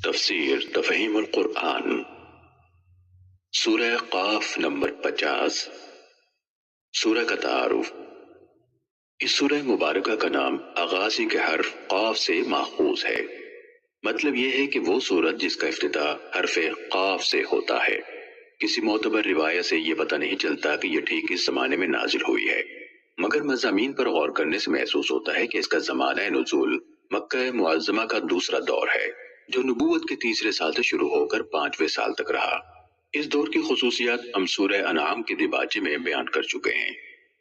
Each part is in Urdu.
تفسیر تفہیم القرآن سورہ قاف نمبر 50۔ سورہ کا تعارف۔ اس سورہ مبارکہ کا نام آغازی کے حرف قاف سے ماخوذ ہے۔ مطلب یہ ہے کہ وہ سورت جس کا افتتاح حرف قاف سے ہوتا ہے۔ کسی معتبر روایت سے یہ پتہ نہیں چلتا کہ یہ ٹھیک اس زمانے میں نازل ہوئی ہے، مگر مضامین پر غور کرنے سے محسوس ہوتا ہے کہ اس کا زمانہ نزول مکہ معظمہ کا دوسرا دور ہے، جو نبوت کے تیسرے سال سے شروع ہو کر 5ویں سال تک رہا۔ اس دور کی خصوصیات ہم سورہ انعام کے دیباچے میں بیان کر چکے ہیں۔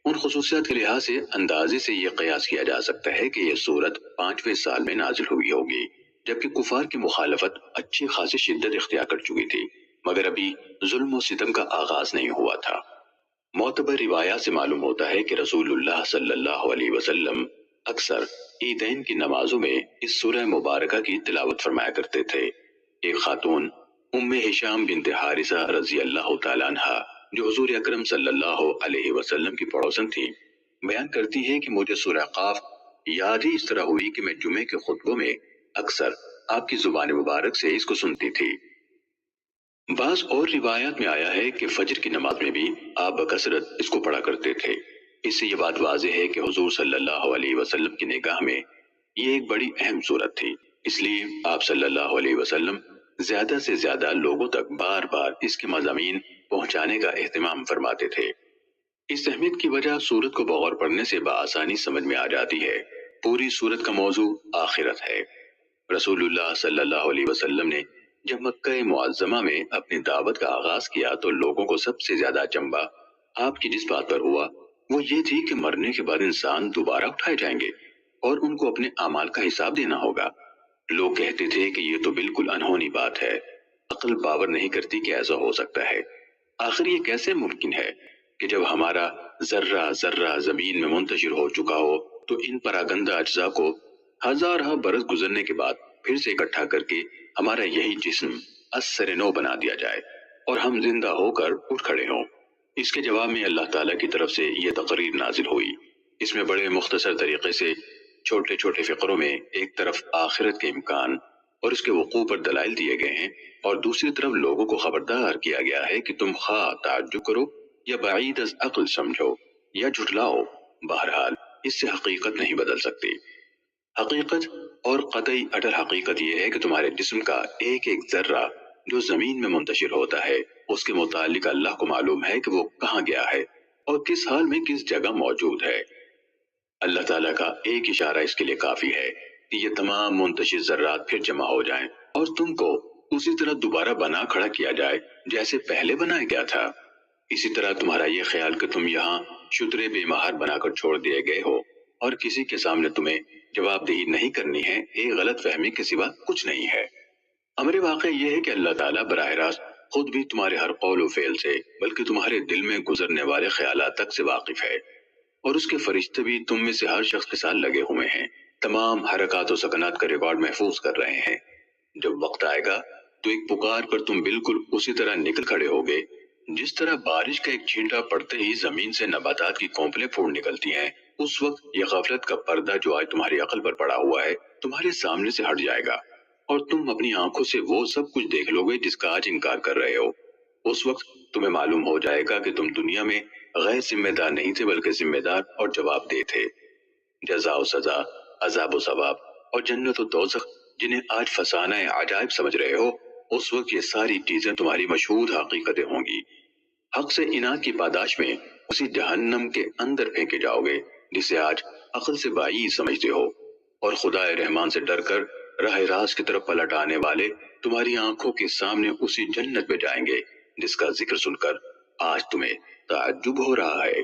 ان خصوصیات کے لحاظ سے اندازے سے یہ قیاس کیا جا سکتا ہے کہ یہ سورت 5ویں سال میں نازل ہوئی ہوگی، جبکہ کفار کی مخالفت اچھی خاصی شدت اختیار کر چکی تھی، مگر ابھی ظلم و ستم کا آغاز نہیں ہوا تھا۔ معتبر روایات سے معلوم ہوتا ہے کہ رسول اللہ صلی اللہ علیہ وسلم اکثر عیدین کی نمازوں میں اس سورہ مبارکہ کی تلاوت فرمایا کرتے تھے۔ ایک خاتون ام ہشام بنت حارثہ رضی اللہ تعالیٰ عنہ، جو حضور اکرم صلی اللہ علیہ وسلم کی پڑوسن تھی، بیان کرتی ہے کہ مجھے سورہ قاف یاد ہی اس طرح ہوئی کہ میں جمعے کے خطبوں میں اکثر آپ کی زبان مبارک سے اس کو سنتی تھی۔ بعض اور روایات میں آیا ہے کہ فجر کی نماز میں بھی آپ بکثرت اس کو پڑھا کرتے تھے۔ اس سے یہ بات واضح ہے کہ حضور صلی اللہ علیہ وسلم کی نگاہ میں یہ ایک بڑی اہم صورت تھی، اس لیے آپ صلی اللہ علیہ وسلم زیادہ سے زیادہ لوگوں تک بار بار اس کے مضامین پہنچانے کا اہتمام فرماتے تھے۔ اس اہمیت کی وجہ سورت کو بغور پڑھنے سے بآسانی سمجھ میں آ جاتی ہے۔ پوری سورت کا موضوع آخرت ہے۔ رسول اللہ صلی اللہ علیہ وسلم نے جب مکہ معظمہ میں اپنی دعوت کا آغاز کیا تو لوگوں کو سب سے زیادہ اچنبھا آپ کی جس بات پر ہوا وہ یہ تھی کہ مرنے کے بعد انسان دوبارہ اٹھائے جائیں گے اور ان کو اپنے اعمال کا حساب دینا ہوگا۔ لوگ کہتے تھے کہ یہ تو بالکل انہونی بات ہے، عقل باور نہیں کرتی کہ ایسا ہو سکتا ہے۔ آخر یہ کیسے ممکن ہے کہ جب ہمارا ذرہ ذرہ زمین میں منتشر ہو چکا ہو تو ان پراگندہ اجزاء کو ہزارہ برس گزرنے کے بعد پھر سے اکٹھا کر کے ہمارا یہی جسم اثر نو بنا دیا جائے اور ہم زندہ ہو کر اٹھ کھڑے ہوں۔ اس کے جواب میں اللہ تعالیٰ کی طرف سے یہ تقریر نازل ہوئی۔ اس میں بڑے مختصر طریقے سے چھوٹے چھوٹے فقروں میں ایک طرف آخرت کے امکان اور اس کے وقوع پر دلائل دیے گئے ہیں، اور دوسری طرف لوگوں کو خبردار کیا گیا ہے کہ تم خواہ تعجب کرو یا بعید از عقل سمجھو یا جھٹلاؤ، بہرحال اس سے حقیقت نہیں بدل سکتی۔ حقیقت اور قطعی اٹل حقیقت یہ ہے کہ تمہارے جسم کا ایک ایک ذرہ جو زمین میں منتشر ہوتا ہے اس کے متعلق اللہ کو معلوم ہے کہ وہ کہاں گیا ہے اور کس حال میں کس جگہ موجود ہے۔ اللہ تعالیٰ کا ایک اشارہ اس کے لیے کافی ہے کہ یہ تمام منتشر ذرات پھر جمع ہو جائیں اور تم کو اسی طرح دوبارہ بنا کھڑا کیا جائے جیسے پہلے بنایا گیا تھا۔ اسی طرح تمہارا یہ خیال کہ تم یہاں شترے بے مہار بنا کر چھوڑ دیے گئے ہو اور کسی کے سامنے تمہیں جواب دہی نہیں کرنی ہے، ایک غلط فہمی کے سوا کچھ نہیں ہے۔ امر واقع یہ ہے کہ اللہ تعالیٰ براہ راست خود بھی تمہارے ہر قول و فعل سے بلکہ تمہارے دل میں گزرنے والے خیالات تک سے واقف ہے، اور اس کے فرشتے بھی تم میں سے ہر شخص کے ساتھ لگے ہوئے ہیں، تمام حرکات و سکنات کا ریکارڈ محفوظ کر رہے ہیں۔ جب وقت آئے گا تو ایک پکار پر تم بالکل اسی طرح نکل کھڑے ہوگے جس طرح بارش کا ایک چھینٹا پڑتے ہی زمین سے نباتات کی کونپلیں پھوٹ نکلتی ہیں۔ اس وقت یہ غفلت کا پردہ جو آج تمہاری عقل پر پڑا ہوا ہے تمہارے سامنے سے ہٹ جائے گا اور تم اپنی آنکھوں سے وہ سب کچھ دیکھ لو گے جس کا آج انکار کر رہے ہو۔ اس وقت تمہیں معلوم ہو جائے گا کہ تم دنیا میں غیر ذمہ دار نہیں تھے بلکہ ذمہ دار اور جواب دہ تھے۔ جزا و سزا، عذاب و ثواب اور جنت و دوزخ جنہیں آج فسانہ عجائب سمجھ رہے ہو، اس وقت یہ ساری چیزیں تمہاری مشہود حقیقتیں ہوں گی۔ حق سے اناد کی پاداش میں اسی جہنم کے اندر پھینکے جاؤ گے جسے آج عقل سے بعید سمجھتے ہو، اور خدا رحمان سے ڈر کر راہ راست کی طرف پلٹ آنے والے تمہاری آنکھوں کے سامنے اسی جنت میں جائیں گے جس کا ذکر سن کر آج تمہیں تعجب ہو رہا ہے۔